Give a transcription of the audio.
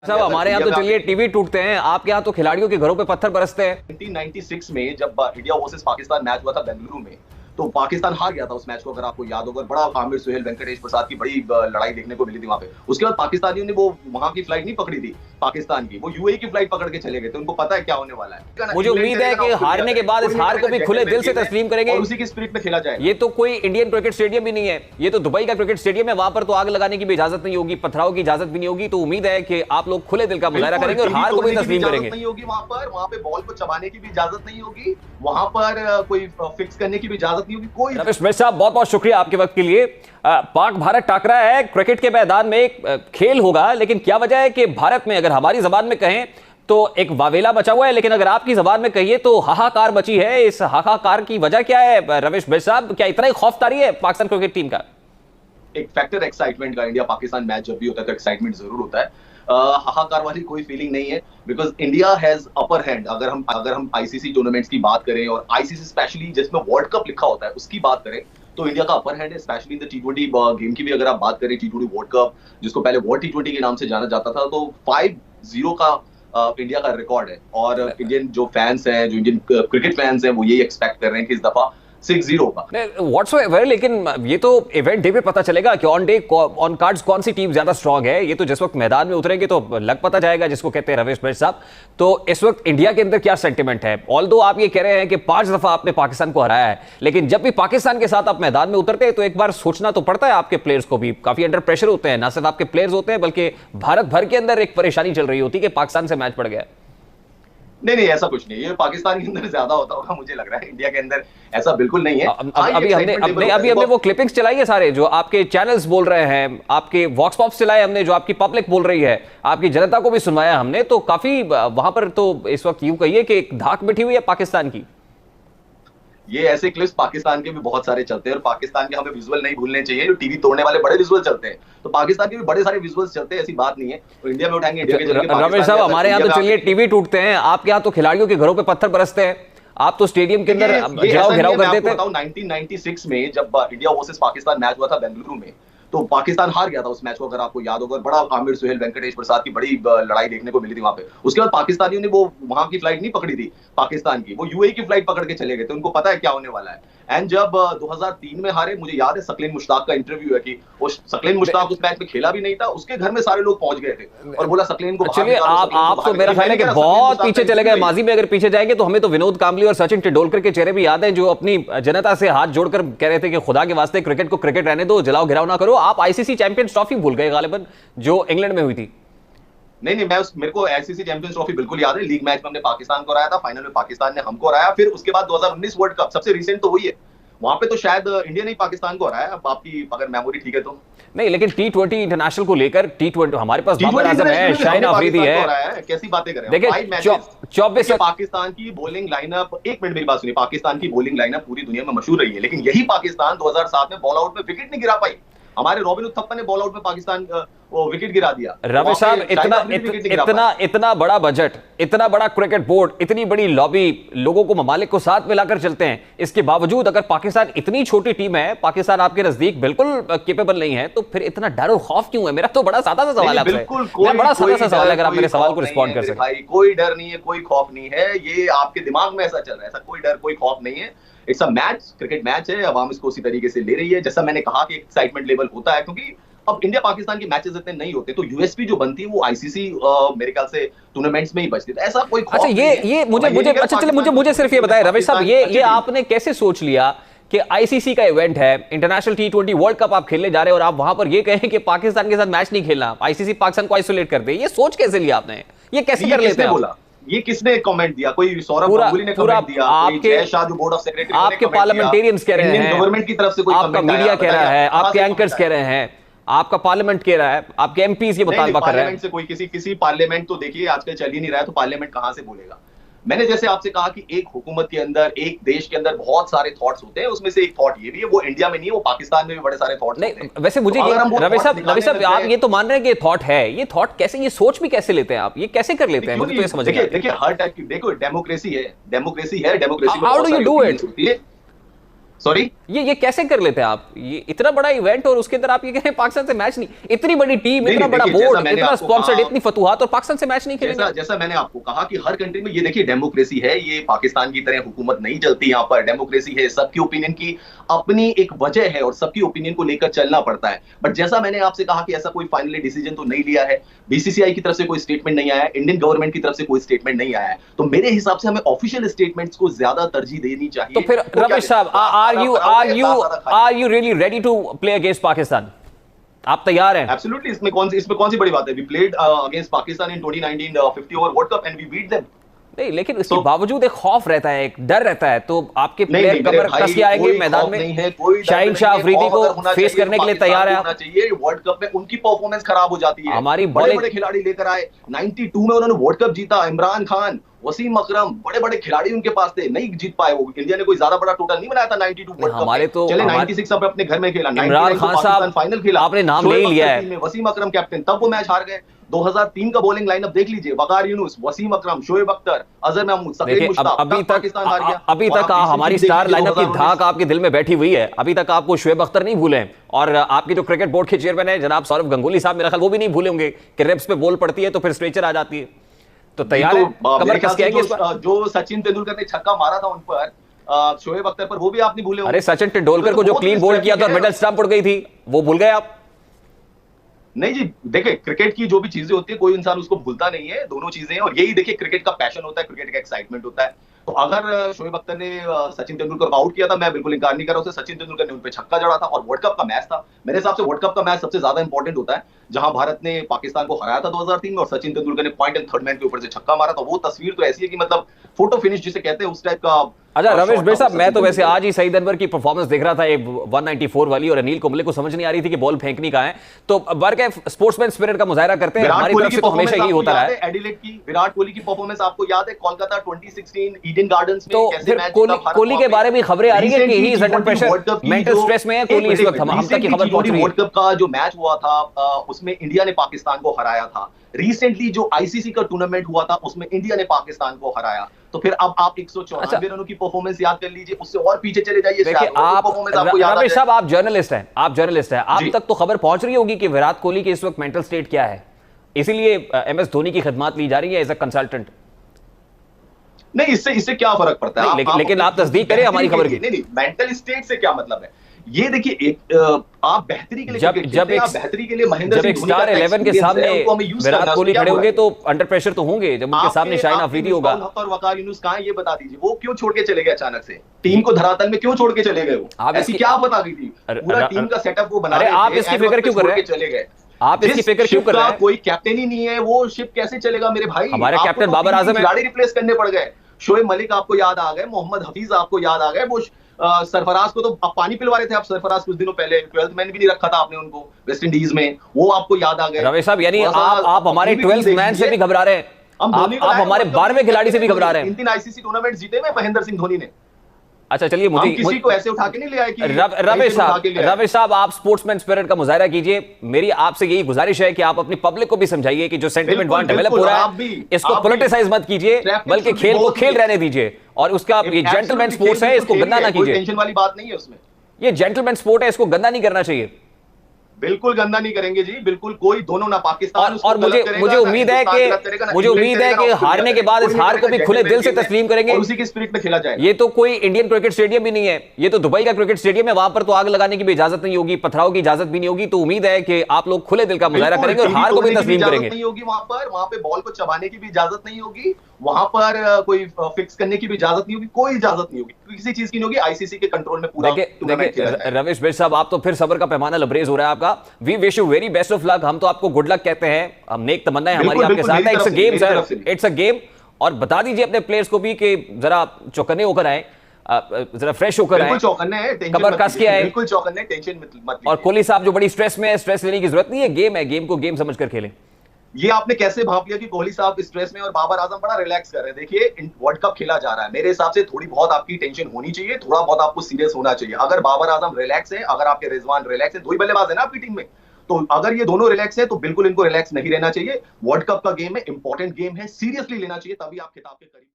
साहब हमारे यहाँ तो चलिए टीवी टूटते हैं, आपके यहाँ तो खिलाड़ियों के घरों पे पत्थर बरसते हैं। 1996 में जब इंडिया वर्सेस पाकिस्तान मैच हुआ था बेंगलुरु में, तो पाकिस्तान हार गया था उस मैच को, अगर आपको याद होगा। बड़ा आमिर सुहेल वेंकटेश प्रसाद की बड़ी लड़ाई देखने को मिली थी वहां पे। उसके बाद पाकिस्तानियों ने वो वहां की फ्लाइट नहीं पकड़ी थी पाकिस्तान की, वो यूएई की फ्लाइट पकड़ के चले गए थे। उनको पता है क्या होने वाला है। मुझे उम्मीद है कि हारने के बाद इस हार को भी खुले दिल से तस्लीम करेंगे और उसी की स्पिरिट में खेला जाएगा। ये तो कोई इंडियन क्रिकेट स्टेडियम भी नहीं है, ये तो दुबई का क्रिकेट स्टेडियम है। वहां पर तो आग लगाने की भी इजाजत नहीं होगी, पथराव की इजाजत भी नहीं होगी। तो उम्मीद है कि आप लोग खुले दिल का मुजाहरा करेंगे और हार को भी तस्लीम करेंगे। नहीं होगी वहां पे बॉल को चबाने की भी इजाजत नहीं होगी, वहां पर कोई फिक्स करने की भी इजाजत नहीं होगी। कोई रमेश भाई साहब बहुत बहुत शुक्रिया आपके वक्त के लिए। पाक भारत टाकरा है, क्रिकेट के मैदान में एक खेल होगा, लेकिन क्या वजह है कि भारत में, अगर हमारी जबान में कहें तो एक वावेला मचा हुआ है, लेकिन अगर आपकी जबान में कहिए तो हाहाकार मची है। इस हाहाकार की वजह क्या है रमेश भाई साहब? क्या इतना ही खौफतारी है पाकिस्तान क्रिकेट टीम का? एक फैक्टर एक्साइटमेंट का, इंडिया पाकिस्तान मैच जब भी होता है तो एक्साइटमेंट जरूर होता है। हाहाकार वाली कोई फीलिंग नहीं है, because India has upper hand. अगर हम आईसीसी टूर्नामेंट्स की बात करें और आईसीसी स्पेशली जिसमें वर्ल्ड कप लिखा होता है उसकी बात करें, तो इंडिया का अपर हैंड है, specially in the T20 game की भी अगर आप बात करें। T20 वर्ल्ड कप, जिसको पहले वर्ल्ड T20 के नाम से जाना जाता था, तो 5-0 का इंडिया का रिकॉर्ड है। और इंडियन जो फैंस हैं, जो इंडियन क्रिकेट फैंस हैं, वो यही एक्सपेक्ट कर रहे हैं कि इस दफा 6-0 का व्हाट्सएवर। लेकिन ये तो इवेंट डे पे पता चलेगा कि ऑन डे ऑन कार्ड्स कौन सी टीम ज्यादा स्ट्रांग है। ये तो जिस वक्त मैदान में उतरेंगे तो लग पता जाएगा, जिसको कहते हैं रमेश भाई साहब। तो इस वक्त इंडिया के अंदर क्या सेंटिमेंट है? ऑल्दो आप ये कह रहे हैं कि 5 दफा आपने पाकिस्तान को हराया है, लेकिन जब भी पाकिस्तान के साथ आप मैदान में उतरते हैं तो एक बार सोचना तो पड़ता है। आपके प्लेयर्स को भी काफी अंडर प्रेशर होते हैं, ना सिर्फ आपके प्लेयर्स होते हैं बल्कि भारत भर के अंदर एक परेशानी चल रही होती है कि पाकिस्तान से मैच पड़ गया। नहीं, ऐसा कुछ नहीं। ये पाकिस्तान के अंदर ज्यादा होता होगा, मुझे लग रहा है। इंडिया के अंदर ऐसा बिल्कुल नहीं है। अभी हमने वो क्लिपिंग्स चलाई है सारे, जो आपके चैनल्स बोल रहे हैं, आपके वॉक्स पॉप्स चलाए हमने, जो आपकी पब्लिक बोल रही है, आपकी जनता को भी सुनवाया हमने। तो काफी वहां पर तो इस वक्त यूं कहिए कि एक धाक बैठी हुई है पाकिस्तान की। ये ऐसे क्लिप्स पाकिस्तान के भी बहुत सारे चलते हैं, और पाकिस्तान के हमें विजुअल नहीं भूलने चाहिए। जो टीवी तोड़ने वाले बड़े विजुअल चलते हैं, तो पाकिस्तान के भी बड़े सारे विजुअल्स चलते हैं, ऐसी बात नहीं है। तो इंडिया में उठाएंगे, इंडिया के चलेंगे। रमेश साहब हमारे यहाँ तो चलिए टीवी टूटते हैं, आपके यहाँ तो खिलाड़ियों के घरों पे पत्थर बरसते हैं। आप तो स्टेडियम के अंदर घेराव कर देते हैं। 1996 में जब इंडिया वर्सेस पाकिस्तान मैच हुआ था बेंगलुरु में, तो पाकिस्तान हार गया था उस मैच को, अगर आपको याद होगा। बड़ा आमिर सुहेल वेंकटेश प्रसाद की बड़ी लड़ाई देखने को मिली थी वहां पे। उसके बाद पाकिस्तानियों ने वो वहां की फ्लाइट नहीं पकड़ी थी पाकिस्तान की, वो यूएई की फ्लाइट पकड़ के चले गए थे। उनको पता है क्या होने वाला है। एंड जब 2003 में हारे, मुझे याद है सकलीन मुश्ताक का इंटरव्यू है कि सकलीन मुश्ताक उस मैच में खेला भी नहीं था, उसके घर में सारे लोग पहुंच गए थे और बोला सकलीन को। चलिए आप तो मेरा ख्याल है कि बहुत पीछे चले गए। माजी में अगर पीछे जाएंगे तो हमें तो विनोद कांबली और सचिन तेंदुलकर के चेहरे भी याद हैं, जो अपनी जनता से हाथ जोड़कर कह रहे थे कि खुदा के वास्ते क्रिकेट को क्रिकेट रहने दो, जलाओ घिराव ना करो। आप आईसीसी चैंपियंस ट्रॉफी भूल गए गालिबन, जो इंग्लैंड में हुई थी। नहीं, मेरे को आईसीसी चैंपियंस ट्रॉफी बिल्कुल याद है। लीग मैच में हमने पाकिस्तान को हराया था, फाइनल में पाकिस्तान ने हमको हराया। फिर उसके बाद 2019 वर्ल्ड कप, सबसे रिसेंट तो वही है। वहां पे तो शायद इंडिया ने पाकिस्तान को हराया, अब आपकी अगर मेमोरी ठीक है तो। नहीं, लेकिन T20 इंटरनेशनल को लेकर T20 हमारे पास बाबर आजम है, शाहीन अफरीदी है। कैसी बातें कर रहे हैं? देखिए 24 पाकिस्तान की बॉलिंग लाइनअप, एक मिनट मेरी बात सुनिए, पाकिस्तान की बॉलिंग लाइनअप पूरी दुनिया में मशहूर रही है, लेकिन यही पाकिस्तान 2007 में बॉल आउट में विकेट नहीं गिरा पाई। हमारे रॉबिन उत्थप्पा ने बॉल आउट में पाकिस्तान वो विकेट गिरा दिया। रमेश साहब इतना बड़ा बजट, इतना बड़ा क्रिकेट बोर्ड, इतनी बड़ी लॉबी, लोगों को ममालिक को साथ मिलाकर चलते हैं, इसके बावजूद अगर पाकिस्तान इतनी छोटी टीम है, पाकिस्तान आपके नजदीक बिल्कुल केपेबल नहीं है, तो फिर इतना डर और खौफ क्यों है? मेरा तो बड़ा सादा सा सवाल है आपसे, बड़ा सादा सा सवाल है, अगर आप मेरे सवाल को रिस्पॉन्ड कर सकें। कोई डर नहीं है, कोई खौफ नहीं है, ये आपके दिमाग में ऐसा चल रहा है। ऐसा कोई डर कोई खौफ नहीं है। It's a match, cricket match है, अवाम इसको उसी तरीके से ले रही है। जैसा मैंने कहा कि एक्साइटमेंट लेवल होता है, क्योंकि अब इंडिया पाकिस्तान के मैचेस इतने नहीं होते, तो यूएसपी जो बनती है वो आईसीसी मेरे ख्याल से टूर्नामेंट्स में ही बचती है। ऐसा कोई अच्छा ये मुझे सिर्फ ये बताएं रमेश साहब, ये आपने कैसे सोच लिया कि आईसीसी का इवेंट है, इंटरनेशनल T20 वर्ल्ड कप आप खेलने जा रहे हैं और आप वहां पर ये कहें कि पाकिस्तान के साथ मैच नहीं खेलना, आईसीसी पाकिस्तान को आइसोलेट कर दे? ये सोच कैसे लिया आपने? ये कैसे कर लेते हैं? बोला ये किसने कमेंट दिया? कोई सौरभ गांगुली ने कमेंट दिया? आपके शाह जो बोर्ड ऑफ सेक्रेटरी, आपके पार्लियामेंटेरियंस कह रहे हैं, गवर्नमेंट की तरफ से कोई आपका मीडिया कह रहा है, आपके एंकर्स कह रहे हैं, आपका पार्लियामेंट कह रहा है, आपके एमपीज ये मुतालबा कर रहे हैं। से कोई किसी पार्लियामेंट तो देखिए आजकल चल ही नहीं रहा है, तो पार्लियामेंट कहां से बोलेगा? मैंने जैसे आपसे कहा कि एक हुकूमत के अंदर, एक देश के अंदर बहुत सारे थॉट्स होते हैं, उसमें से एक थॉट ये भी है, वो इंडिया में नहीं है, वो पाकिस्तान में भी बड़े सारे थॉट्स होते हैं। वैसे मुझे रमेश साहब आप ये तो मान रहे हैं कि थॉट है, ये थॉट कैसे, ये सोच भी कैसे लेते हैं आप? ये कैसे कर लेते हैं? मुझे तो ये समझ नहीं आता। देखिए हर टाइप की, देखो डेमोक्रेसी है, democracy. How do you do it? Sorry, ये कैसे कर लेते हैं आप? ये इतना बड़ा इवेंट और उसके अंदर आप ये कह रहे हैं पाकिस्तान से मैच नहीं, इतनी बड़ी टीम, इतना बड़ा बोर्ड, इतना स्पॉन्सर्ड, इतनी फतुहात और पाकिस्तान से मैच नहीं खेलेंगे? जैसा मैंने आपको कहा कि हर कंट्री में ये देखिए डेमोक्रेसी है, ये पाकिस्तान की तरह हुकूमत नहीं चलती, यहाँ पर डेमोक्रेसी है, सबकी ओपिनियन की अपनी एक वजह है और सबकी ओपिनियन को लेकर चलना पड़ता है। बट जैसा मैंने आपसे कहा कि ऐसा कोई फाइनली डिसीजन तो नहीं लिया है, बीसीसीआई की तरफ से कोई स्टेटमेंट नहीं आया है, इंडियन गवर्नमेंट की तरफ से कोई स्टेटमेंट नहीं आया है, तो मेरे हिसाब से हमें ऑफिशियल स्टेटमेंट्स को ज्यादा तरजीह देनी चाहिए। तो फिर रमेश साहब, are you really ready to play against Pakistan? आप तैयार हैं? एब्सोल्युटली, इसमें कौन सी बड़ी बात है? We played against Pakistan in 2019 50 over world cup and we beat them. नहीं, लेकिन इसके बावजूद एक खौफ रहता है, एक डर रहता है, तो आपके प्लेयर कमर कस के आएंगे मैदान में? शाहीन शाह अफरीदी को फेस करने के लिए तैयार है? वर्ल्ड कप में उनकी परफॉर्मेंस खराब हो जाती है। हमारी बड़े खिलाड़ी लेकर आए, 92 में उन्होंने वर्ल्ड कप जीता, इमरान खान, वसीम अकरम, बड़े खिलाड़ी उनके पास थे, नहीं जीत पाए वो। इंडिया ने कोई ज्यादा बड़ा टोटल नहीं बनाया था 92 वर्ल्ड कप। हमारे तो चले 96 अपने घर में खेला, इमरान खान साहब फाइनल खेला, आपने नाम ले लिया है, वसीम अकरम कैप्टन, तब वो मैच हार गए। 2003 का बॉलिंग लाइनअप देख लीजिए, वकार यूनुस, वसीम अकरम, शोएब अख्तर, अजहर महमूद, सकीब मुश्ताक, अभी तक हमारी स्टार लाइनअप की धाक आपके दिल में बैठी हुई है। अभी तक आपको शोएब अख्तर नहीं भूले, और आपकी जो क्रिकेट बोर्ड के चेयरमैन है जनाब सौरव गंगुली साहब, मेरा ख्याल वो भी नहीं भूले होंगे कि रेप्स पे बॉल पड़ती है तो फिर स्ट्रेचर आ जाती है। तो तैयार है कमर कस के आएंगे? जो सचिन तेंदुलकर ने छक्का मारा था उन पर, शोएब अख्तर पर, वो भी आप नहीं भूले होंगे। अरे सचिन तेंदुलकर को जो क्लीन बोल्ड किया था, मिडल स्टंप उड़ गई थी, वो भूल गए आप? नहीं जी, देखिए क्रिकेट की जो भी चीजें होती है कोई इंसान उसको भूलता नहीं है, दोनों चीजें हैं, और यही देखिए क्रिकेट का पैशन होता है, क्रिकेट का एक्साइटमेंट होता है। तो अगर शोएब अख्तर ने सचिन तेंदुलकर को आउट किया था, मैं बिल्कुल इंकार नहीं कर रहा हूं, सचिन तेंदुलकर ने उन पे छक्का जड़ा था, और वर्ल्ड कप का मैच था। मेरे हिसाब से वर्ल्ड कप का मैच सबसे ज्यादा इंपॉर्टेंट होता है, जहां भारत ने पाकिस्तान को हराया था 2003 में, और सचिन तेंदुलकर ने पॉइंट एंड थर्ड मैन के ऊपर से छक्का मारा था। वो तस्वीर तो ऐसी है कि मतलब फोटो फिनिश जिसे कहते हैं उस टाइप का। अच्छा रमेश भाई साहब, मैं तो वैसे आज ही सईद अनवर की परफॉर्मेंस देख रहा था, एक 194 वाली, और अनिल कुंबले को समझ नहीं आ रही थी कि बॉल फेंकनी कहां है। तो वर्क है, स्पोर्ट्समैन स्पिरिट का मुजाहिरा करते हैं, हमारी तरफ से तो हमेशा यही होता रहा है। एडिलेड की विराट कोहली की परफॉर्मेंस आपको याद है? कोलकाता 2016 ईडन गार्डन्स में तो कैसे मैच जीता? कोहली के बारे में खबरें आ रही है कि he is under pressure, mental stress में है कोहली इस वक्त, हम तक की खबर पहुंच रही है। वर्ल्ड कप का जो मैच हुआ था उसमें इंडिया ने पाकिस्तान को हराया था। रिसेंटली जो आईसीसी का टूर्नामेंट हुआ था उसमें इंडिया ने पाकिस्तान को हराया। तो फिर अब आप 194 रनों की परफॉर्मेंस याद कर लीजिए, उससे और पीछे चले जाइए। देखिए आप रमेश साहब, आप जर्नलिस्ट हैं, आप तक तो खबर पहुंच रही होगी कि विराट कोहली के इस वक्त मेंटल स्टेट क्या है, इसीलिए एमएस धोनी की खिदमत ली जा रही है एज अ कंसल्टेंट। नहीं, इससे क्या फर्क पड़ता है? लेकिन आप तस्दीक करें हमारी खबर की। नहीं, मेंटल स्टेट से क्या मतलब है? ये देखिए, एक आप बेहतरी के लिए जब बेहतरी के लिए महेंद्र सिंह धोनी स्टार 11 के सामने विराट कोहली खड़े होंगे तो अंडर प्रेशर तो होंगे, जब उनके सामने शाहीन अफरीदी होगा। और वकार यूनुस कहां, ये बता दीजिए, वो क्यों छोड़ के चले गए अचानक से? टीम को धरातल में क्यों छोड़ के चले गए? वो ऐसी क्या बता गई थी? पूरा टीम का सेटअप वो बना रहे थे, आप इसकी फिक्र क्यों कर रहे हैं? चले गए आप इसकी फिक्र क्यों कर रहे हैं? कोई कैप्टन ही नहीं है, वो शिप कैसे चलेगा मेरे भाई? हमारे कैप्टन बाबर आजम है, खिलाड़ी रिप्लेस करने पड़ गए। शोएब मलिक आपको याद आ गए, मोहम्मद हफीज आपको याद आ गए, वो सरफराज को तो आप पानी पिलवा रहे थे। आप सरफराज कुछ दिनों पहले 12th मैन भी नहीं रखा था आपने उनको वेस्ट इंडीज में, वो आपको याद आ गए। रमेश साहब, यानी आप हमारे 12th मैन से भी घबरा रहे हैं, आप हमारे 12वें खिलाड़ी से भी घबरा रहे हैं। 3 आईसीसी टूर्नामेंट जीते हुए महेंद्र सिंह धोनी ने। अच्छा चलिए, मुझे किसी को ऐसे उठा के नहीं ले आए कि रमेश साहब, आप स्पोर्ट्समैन स्पिरिट का मुजाहिरा कीजिए। मेरी आपसे यही गुजारिश है कि आप अपनी पब्लिक को भी समझाइए कि जो सेंटिमेंट वहां डेवलप हो रहा है इसको पॉलिटिसाइज मत कीजिए, बल्कि खेल को खेल रहने दीजिए, और उसका ये जेंटलमैन स्पोर्ट्स है, इसको गंदा ना कीजिए। टेंशन वाली बात नहीं है उसमें, ये जेंटलमैन स्पोर्ट है, इसको गंदा नहीं करना चाहिए। बिल्कुल गंदा नहीं करेंगे जी, बिल्कुल। कोई दोनों ना पाकिस्तान और मुझे उम्मीद है कि हारने के बाद इस हार को भी खुले दिल से तस्लीम करेंगे, और उसी की स्पिरिट में खेला जाएगा। ये तो कोई इंडियन क्रिकेट स्टेडियम भी नहीं है, ये तो दुबई का क्रिकेट स्टेडियम है, वहां पर तो आग लगाने की भी इजाजत नहीं होगी, पथराव की इजाजत भी नहीं होगी। तो उम्मीद है कि आप लोग खुले दिल का मुजाहिरा करेंगे और हार को भी तस्लीम करेंगे। नहीं होगी वहां पे बॉल को चबाने की भी इजाजत नहीं होगी, वहां पर कोई फिक्स करने की भी इजाजत नहीं होगी, कोई इजाजत नहीं होगी, किसी चीज की नहीं होगी। आईसीसी के कंट्रोल में पूरा। देखिए रमेश भाई साहब, आप तो फिर सब्र का पैमाना लबरेज हो रहा है आपका। We wish you very best of luck, हम तो आपको गुड लक कहते हैं, हम नेक तमन्नाएं हमारी आपके साथ है। It's a game sir, it's a game. और बता दीजिए अपने प्लेयर्स को भी कि जरा चौकन्ने होकर आए, जरा फ्रेश होकर आए, कमर कस के आए, बिल्कुल चौकन्ने, टेंशन मत। और कोहली साहब जो बड़ी स्ट्रेस में है, स्ट्रेस लेने की जरूरत नहीं है, गेम है, गेम को गेम समझकर खेलें। ये आपने कैसे भाप लिया कि कोहली साहब स्ट्रेस में और बाबर आजम बड़ा रिलैक्स कर रहे हैं? देखिए वर्ल्ड कप खेला जा रहा है, मेरे हिसाब से थोड़ी बहुत आपकी टेंशन होनी चाहिए, थोड़ा बहुत आपको सीरियस होना चाहिए। अगर बाबर आजम रिलैक्स है, अगर आपके रिजवान रिलैक्स है, 2 ही बल्लेबाज है ना आपकी टीम में, तो अगर ये दोनों रिलैक्स है तो बिल्कुल इनको रिलैक्स नहीं रहना चाहिए। वर्ल्ड कप का गेम है, इंपॉर्टेंट गेम है, सीरियसली लेना चाहिए, तभी आप खिताब के करीब